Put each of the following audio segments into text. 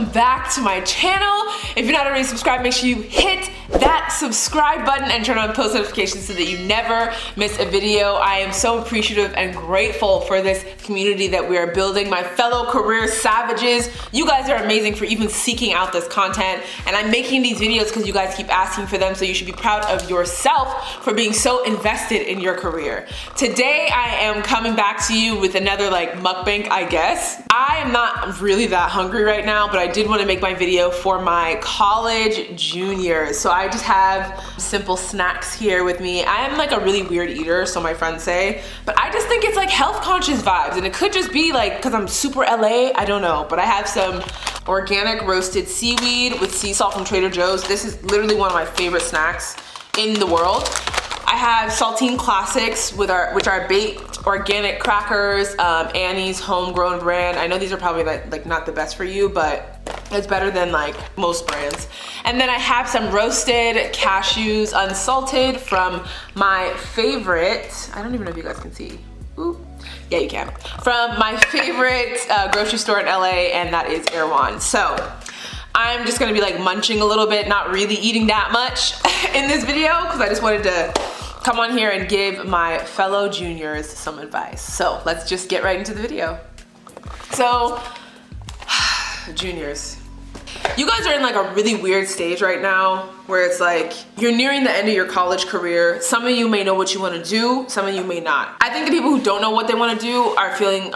welcome back to my channel. If you're not already subscribed, make sure you hit that subscribe button and turn on post notifications so that you never miss a video. I am so appreciative and grateful for this community that we are building. My fellow career savages, you guys are amazing for even seeking out this content, and I'm making these videos because you guys keep asking for them, so you should be proud of yourself for being so invested in your career. Today I am coming back to you with another mukbang, I guess. I am not really that hungry right now, but I did want to make my video for my college juniors. So I just have simple snacks here with me. I am a really weird eater, so my friends say, but I just think it's health conscious vibes, and it could just be because I'm super LA, I don't know, but I have some organic roasted seaweed with sea salt from Trader Joe's. This is literally one of my favorite snacks in the world. I have Saltine Classics which are baked organic crackers, Annie's homegrown brand. I know these are probably not the best for you, but it's better than most brands. And then I have some roasted cashews unsalted from my favorite, I don't even know if you guys can see. Ooh. Yeah, you can. From my favorite grocery store in LA, and that is Erewhon. So I'm just gonna be munching a little bit, not really eating that much in this video, because I just wanted to come on here and give my fellow juniors some advice. So let's just get right into the video. So, juniors, you guys are in a really weird stage right now where it's you're nearing the end of your college career. Some of you may know what you want to do, some of you may not. I think the people who don't know what they want to do are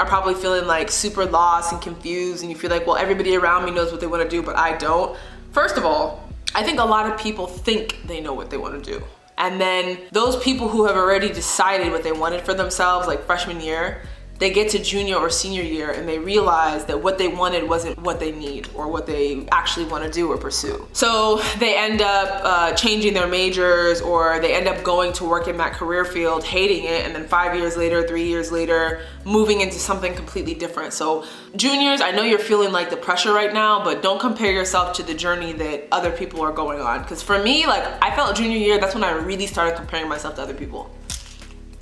probably feeling super lost and confused, and you feel well, everybody around me knows what they want to do, but I don't. First of all, I think a lot of people think they know what they want to do. And then those people who have already decided what they wanted for themselves, freshman year, they get to junior or senior year and they realize that what they wanted wasn't what they need or what they actually want to do or pursue. So they end up changing their majors, or they end up going to work in that career field, hating it, and then 5 years later, 3 years later, moving into something completely different. So juniors, I know you're feeling the pressure right now, but don't compare yourself to the journey that other people are going on. Because for me, I felt junior year, that's when I really started comparing myself to other people.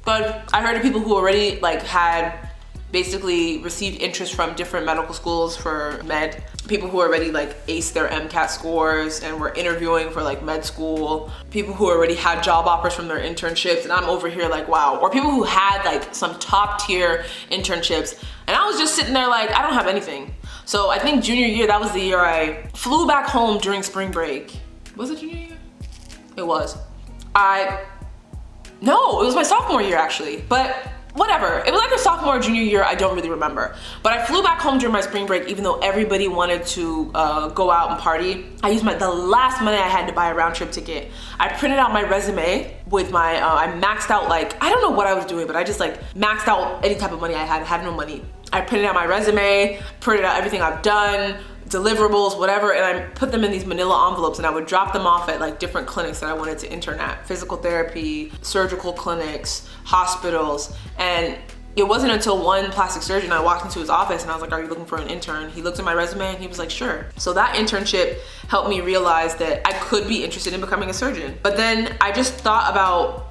But I heard of people who already had basically received interest from different medical schools for med, people who already aced their MCAT scores and were interviewing for med school, people who already had job offers from their internships, and I'm over here wow. Or people who had some top tier internships, and I was just sitting there I don't have anything. So I think junior year, that was the year I flew back home during spring break. Was it junior year? It was. No, it was my sophomore year actually, but whatever. It was a sophomore or junior year, I don't really remember. But I flew back home during my spring break, even though everybody wanted to go out and party. I used the last money I had to buy a round trip ticket. I printed out my resume with my, I maxed out I don't know what I was doing, but I just maxed out any type of money I had no money. I printed out my resume, printed out everything I've done, deliverables, whatever, and I put them in these manila envelopes, and I would drop them off at different clinics that I wanted to intern at. Physical therapy, surgical clinics, hospitals. And it wasn't until one plastic surgeon, I walked into his office and I was are you looking for an intern? He looked at my resume and he was sure. So that internship helped me realize that I could be interested in becoming a surgeon. But then I just thought about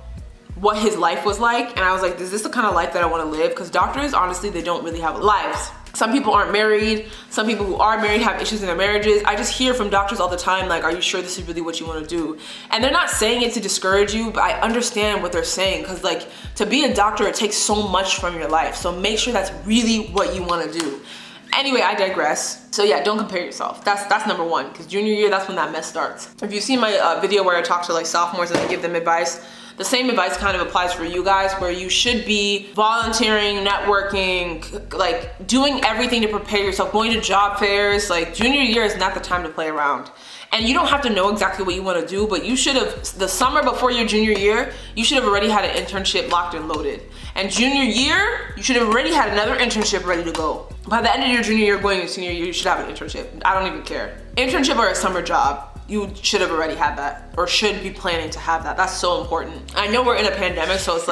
what his life was like, and I was is this the kind of life that I want to live? Because doctors, honestly, they don't really have lives. Some people aren't married. Some people who are married have issues in their marriages. I just hear from doctors all the time, are you sure this is really what you want to do? And they're not saying it to discourage you, but I understand what they're saying, because to be a doctor, it takes so much from your life. So make sure that's really what you want to do. Anyway, I digress. So yeah, don't compare yourself. That's number one, because junior year, that's when that mess starts. If you've seen my video where I talk to sophomores and I give them advice, the same advice kind of applies for you guys, where you should be volunteering, networking, doing everything to prepare yourself, going to job fairs. Junior year is not the time to play around. And you don't have to know exactly what you want to do, but you should have, the summer before your junior year, you should have already had an internship locked and loaded. And junior year, you should have already had another internship ready to go. By the end of your junior year, going into senior year, you should have an internship. I don't even care. Internship or a summer job, you should have already had that, or should be planning to have that. That's so important. I know we're in a pandemic, so it's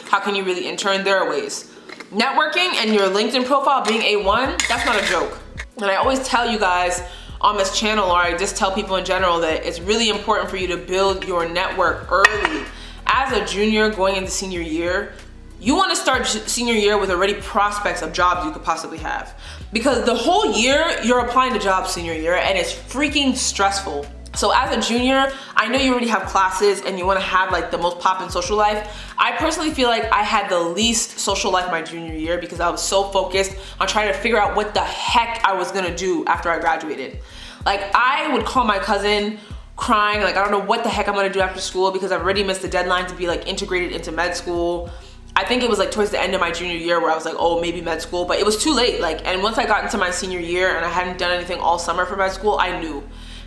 how can you really intern? There are ways. Networking and your LinkedIn profile being A1, that's not a joke. And I always tell you guys on this channel, or I just tell people in general, that it's really important for you to build your network early. As a junior going into senior year, you want to start senior year with already prospects of jobs you could possibly have. Because the whole year you're applying to jobs senior year and it's freaking stressful. So as a junior, I know you already have classes and you want to have like the most poppin' social life. I personally feel like I had the least social life my junior year because I was so focused on trying to figure out what the heck I was gonna do after I graduated. Like I would call my cousin crying, like I don't know what the heck I'm gonna do after school because I've already missed the deadline to be like integrated into med school. I think it was like towards the end of my junior year where I was like, oh, maybe med school, but it was too late. Like, and once I got into my senior year and I hadn't done anything all summer for med school, I knew.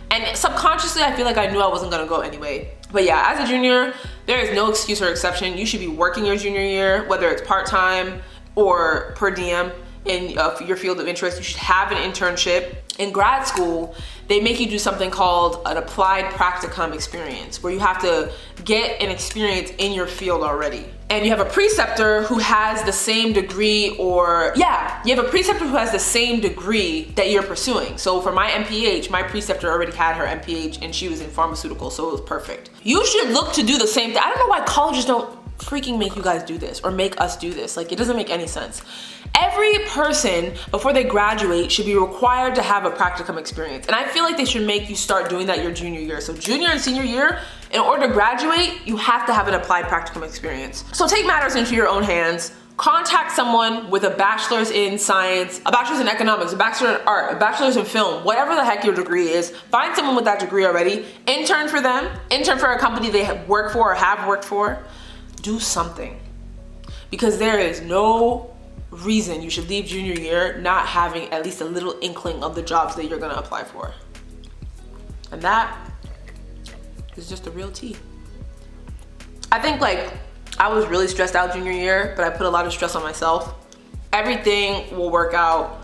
And subconsciously, I feel like I knew I wasn't gonna go anyway. But yeah, as a junior, there is no excuse or exception. You should be working your junior year, whether it's part-time or per diem in your field of interest. You should have an internship. In grad school, they make you do something called an applied practicum experience, where you have to get an experience in your field already. And you have a preceptor who has the same degree, or yeah, you have a preceptor who has the same degree that you're pursuing. So for my MPH, my preceptor already had her MPH and she was in pharmaceuticals, so it was perfect. You should look to do the same thing. I don't know why colleges don't freaking make you guys do this or make us do this. Like, it doesn't make any sense. Every person before they graduate should be required to have a practicum experience. And I feel like they should make you start doing that your junior year. So junior and senior year, in order to graduate, you have to have an applied practicum experience. So take matters into your own hands. Contact someone with a bachelor's in science, a bachelor's in economics, a bachelor's in art, a bachelor's in film, whatever the heck your degree is. Find someone with that degree already. Intern for them. Intern for a company they work for or have worked for. Do something. Because there is no reason you should leave junior year not having at least a little inkling of the jobs that you're gonna apply for. And that is just the real tea. I think like I was really stressed out junior year, but I put a lot of stress on myself. Everything will work out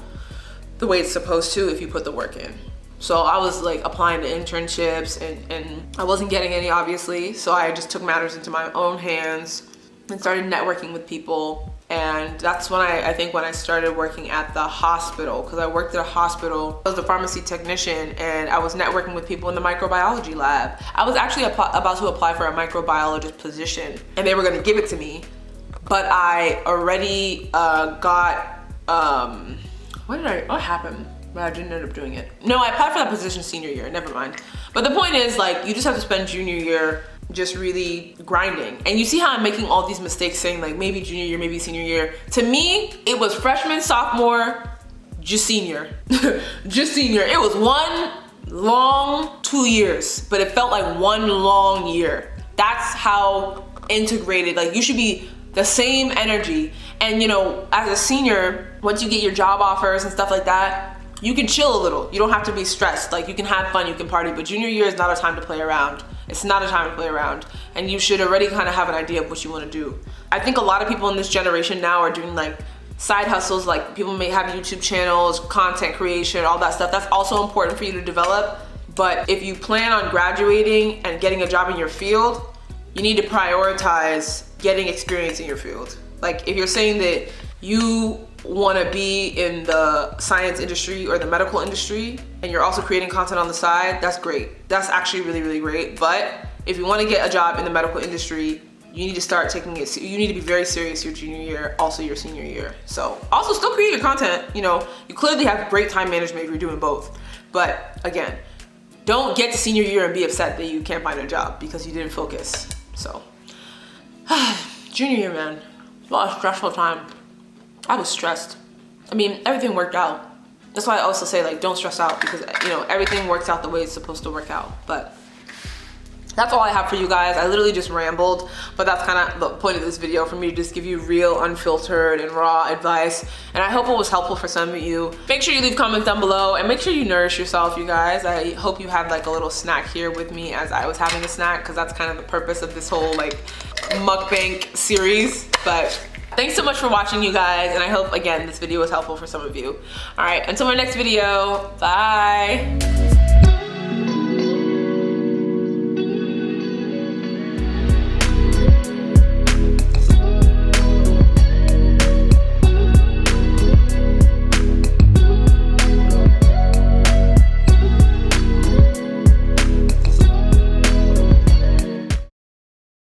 the way it's supposed to if you put the work in. So I was like applying to internships and I wasn't getting any, obviously. So I just took matters into my own hands and started networking with people. And that's when I think when I started working at the hospital, because I worked at a hospital. I was a pharmacy technician and I was networking with people in the microbiology lab. I was actually about to apply for a microbiologist position and they were gonna give it to me, but I already got, what happened? But I didn't end up doing it. No, I applied for that position senior year, never mind. But the point is, like, you just have to spend junior year just really grinding. And you see how I'm making all these mistakes saying like maybe junior year, maybe senior year. To me, it was freshman, sophomore, just senior. Just senior. It was one long 2 years, but it felt like one long year. That's how integrated, like you should be the same energy. And you know, as a senior, once you get your job offers and stuff like that, you can chill a little. You don't have to be stressed. Like you can have fun, you can party, but junior year is not a time to play around. It's not a time to play around. And you should already kind of have an idea of what you want to do. I think a lot of people in this generation now are doing like side hustles, like people may have YouTube channels, content creation, all that stuff. That's also important for you to develop. But if you plan on graduating and getting a job in your field, you need to prioritize getting experience in your field. Like if you're saying that you want to be in the science industry or the medical industry and you're also creating content on the side, that's great. That's actually really, really great. But if you want to get a job in the medical industry, you need to start taking it, you need to be very serious your junior year, also your senior year. So also still create your content. You know, you clearly have great time management if you're doing both. But again, don't get to senior year and be upset that you can't find a job because you didn't focus. So junior year, man, a lot of stressful time. I was stressed. I mean, everything worked out. That's why I also say like, don't stress out because you know, everything works out the way it's supposed to work out. But that's all I have for you guys. I literally just rambled, but that's kind of the point of this video, for me to just give you real, unfiltered and raw advice. And I hope it was helpful for some of you. Make sure you leave comments down below and make sure you nourish yourself, you guys. I hope you had like a little snack here with me as I was having a snack, because that's kind of the purpose of this whole like mukbang series. But thanks so much for watching, you guys, and I hope, again, this video was helpful for some of you. All right, until my next video, bye.